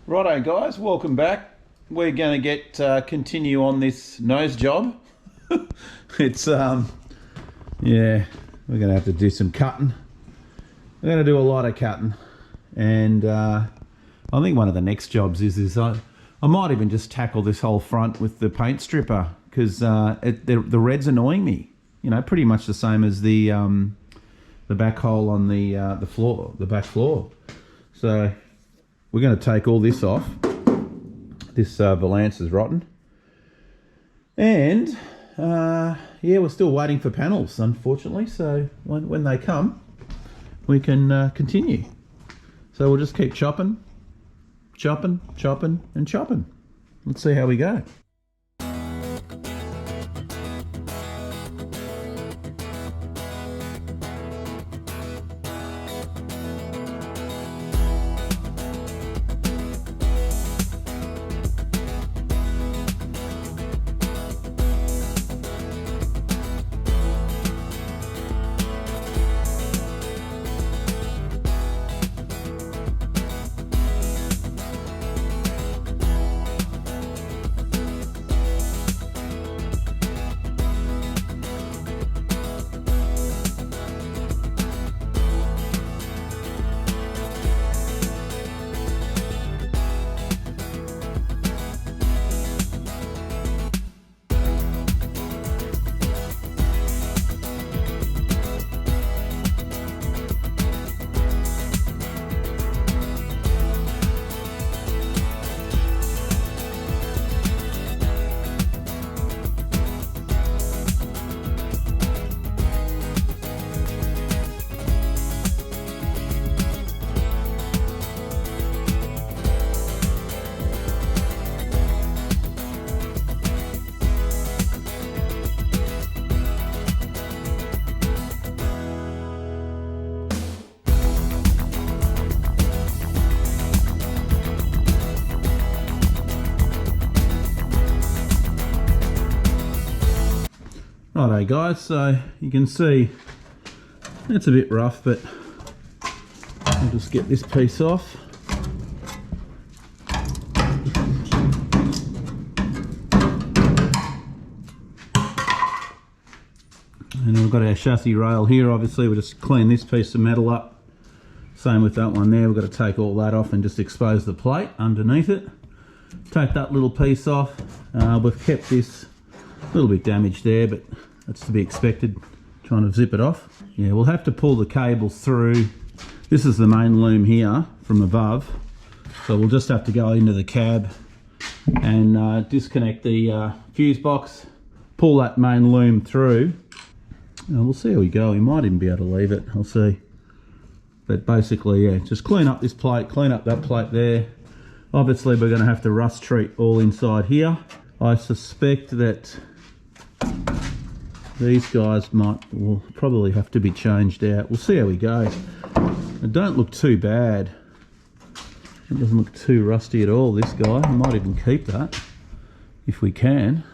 Righto guys, welcome back. We're going to get continue on this nose job. It's yeah, we're going to have to do some cutting. We're going to do a lot of cutting, and I think one of the next jobs is I might even just tackle this whole front with the paint stripper, because the red's annoying me. You know, pretty much the same as the back hole on the floor, the back floor. So we're going to take all this off. This valance is rotten. And yeah, we're still waiting for panels, unfortunately. So when they come, we can continue. So we'll just keep chopping, and chopping. Let's see how we go. Righto guys, so you can see it's a bit rough, but I'll just get this piece off. And we've got our chassis rail here. Obviously we'll just clean this piece of metal up. Same with that one there. We've got to take all that off and just expose the plate underneath it. Take that little piece off. We've kept this a little bit damaged there, but that's to be expected, trying to zip it off. Yeah, we'll have to pull the cables through. This is the main loom here from above, so we'll just have to go into the cab and disconnect the fuse box, pull that main loom through, and we'll see how we go. We might even be able to leave it, I'll see. But basically, yeah, just clean up this plate, clean up that plate there. Obviously we're going to have to rust treat all inside here. I suspect that these guys will probably have to be changed out. We'll see how we go. It don't look too bad. It doesn't look too rusty at all, this guy. I might even keep that if we can.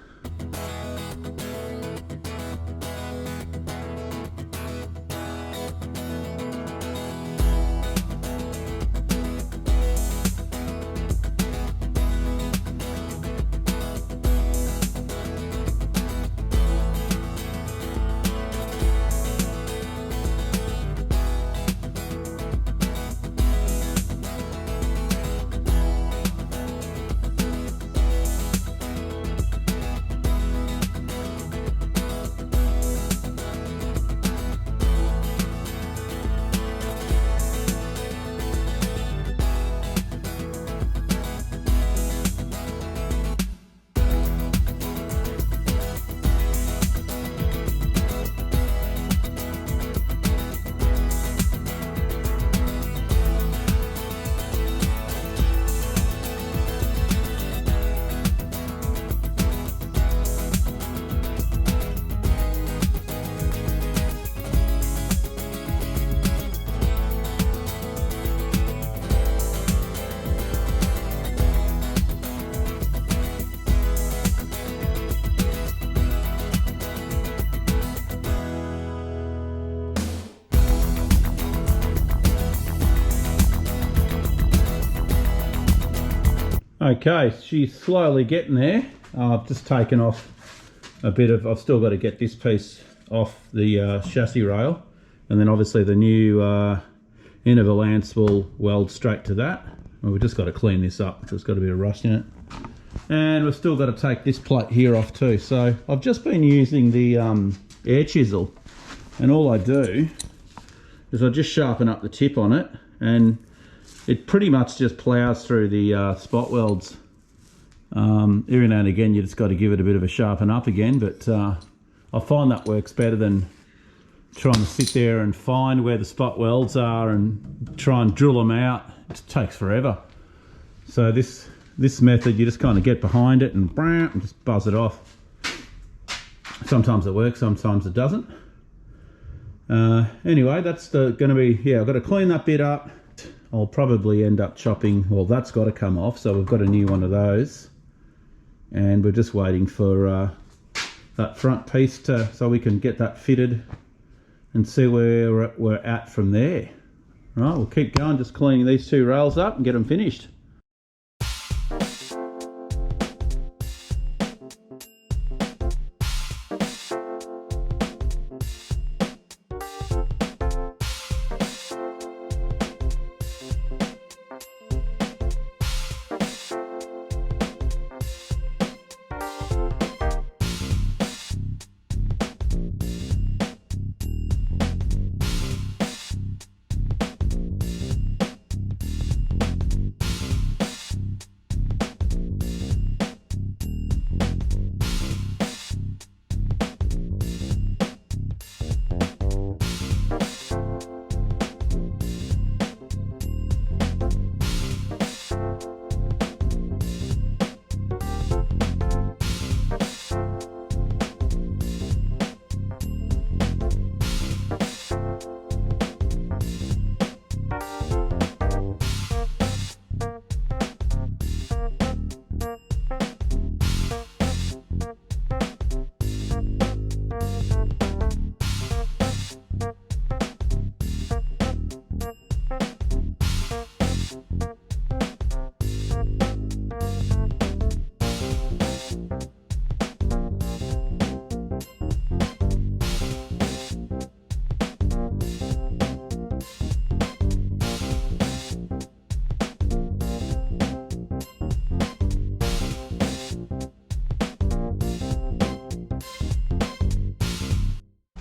Okay, she's slowly getting there. I've just taken off a bit of, I've still got to get this piece off the chassis rail, and then obviously the new inner valance will weld straight to that. Well, we've just got to clean this up, there's got a bit of rust in it. And we've still got to take this plate here off too. So I've just been using the air chisel, and all I do is I just sharpen up the tip on it, and it pretty much just plows through the spot welds. Every now and again you just got to give it a bit of a sharpen up again, but I find that works better than trying to sit there and find where the spot welds are and try and drill them out. It takes forever. So this method, you just kind of get behind it and just buzz it off. Sometimes it works, sometimes it doesn't. Anyway, that's going to be, yeah, I've got to clean that bit up. I'll probably end up chopping, well, that's got to come off, so we've got a new one of those. And we're just waiting for that front piece so we can get that fitted and see where we're at from there. Right, we'll keep going, just cleaning these two rails up and get them finished.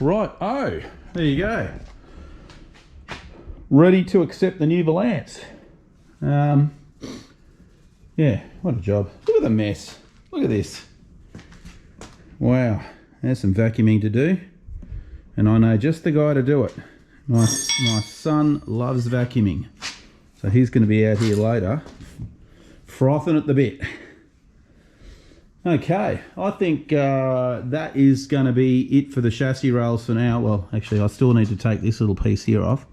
Right, oh, there you go. Ready to accept the new valance. Yeah, what a job. Look at the mess. Look at this. Wow, there's some vacuuming to do. And I know just the guy to do it. My son loves vacuuming. So he's going to be out here later, frothing at the bit. Okay, I think that is going to be it for the chassis rails for now. Well, actually, I still need to take this little piece here off.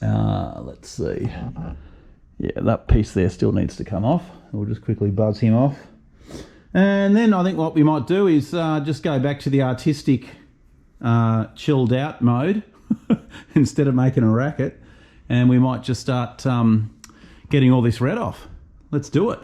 Let's see. Yeah, that piece there still needs to come off. We'll just quickly buzz him off. And then I think what we might do is just go back to the artistic chilled out mode instead of making a racket. And we might just start getting all this red off. Let's do it.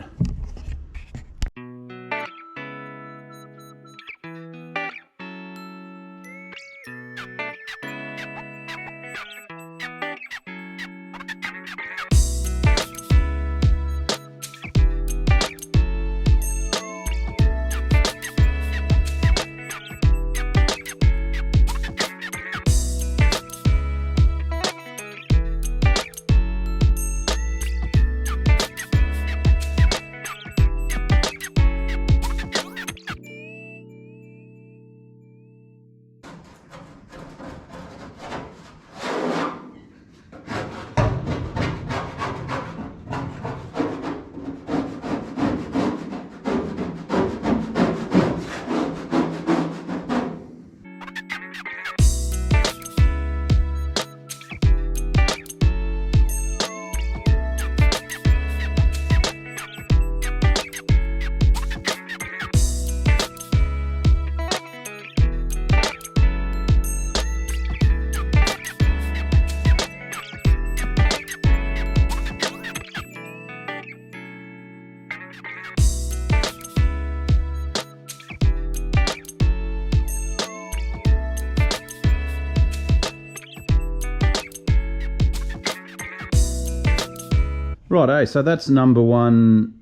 Righto, so that's number one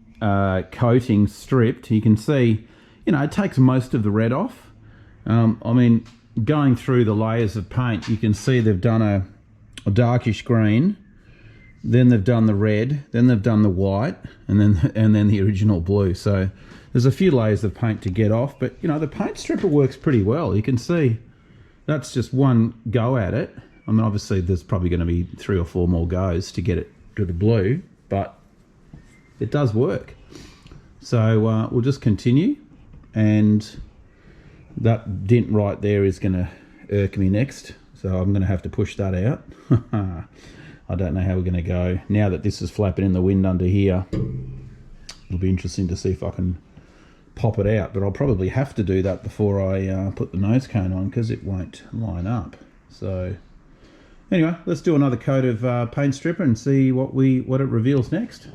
coating stripped. You can see, you know, it takes most of the red off. I mean, going through the layers of paint, you can see they've done a darkish green, then they've done the red, then they've done the white, and then the original blue. So there's a few layers of paint to get off, but you know, the paint stripper works pretty well. You can see that's just one go at it. I mean, obviously there's probably going to be 3 or 4 more goes to get it to the blue, but it does work. So we'll just continue, and that dent right there is going to irk me next, so I'm going to have to push that out. I don't know how we're going to go now that this is flapping in the wind under here. It'll be interesting to see if I can pop it out, but I'll probably have to do that before I put the nose cone on, because it won't line up. So anyway, let's do another coat of paint stripper and see what it reveals next.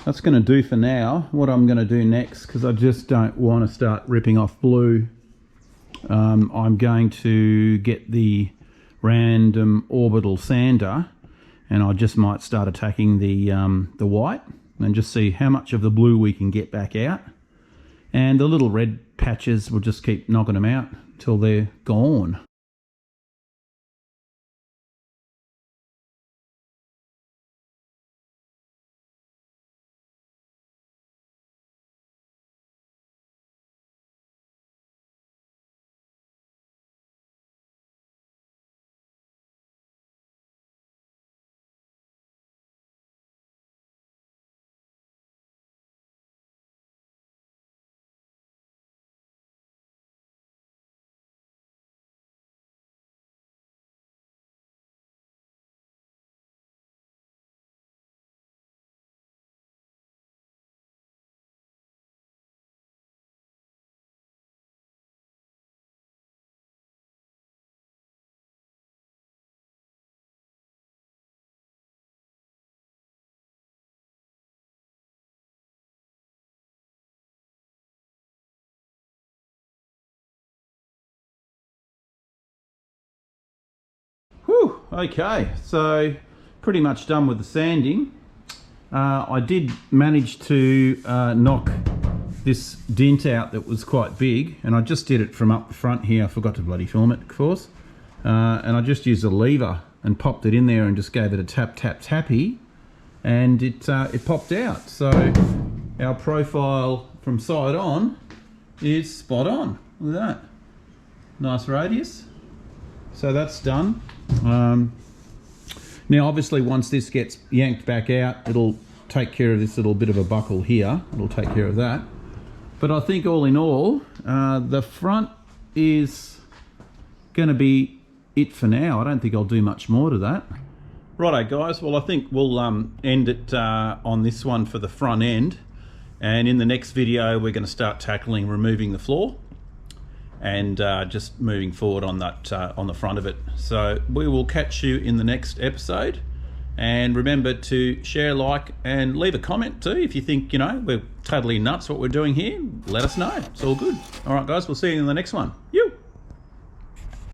That's going to do for now. What I'm going to do next, because I just don't want to start ripping off blue, I'm going to get the random orbital sander, and I just might start attacking the white and just see how much of the blue we can get back out. And the little red patches, we'll just keep knocking them out till they're gone. Whew, okay, so pretty much done with the sanding. I did manage to knock this dent out that was quite big, and I just did it from up the front here. I forgot to bloody film it, of course. And I just used a lever and popped it in there and just gave it a tap, tap, tappy, and it popped out. So our profile from side on is spot on. Look at that. Nice radius. So that's done. Now obviously once this gets yanked back out, it'll take care of this little bit of a buckle here. It'll take care of that. But I think all in all, the front is going to be it for now. I don't think I'll do much more to that. Righto guys, well I think we'll end it on this one for the front end. And in the next video we're going to start tackling removing the floor and just moving forward on that on the front of it. So we will catch you in the next episode, and remember to share, like, and leave a comment too. If you think, you know, we're totally nuts what we're doing here, let us know. It's all good. All right guys, we'll see you in the next one. You.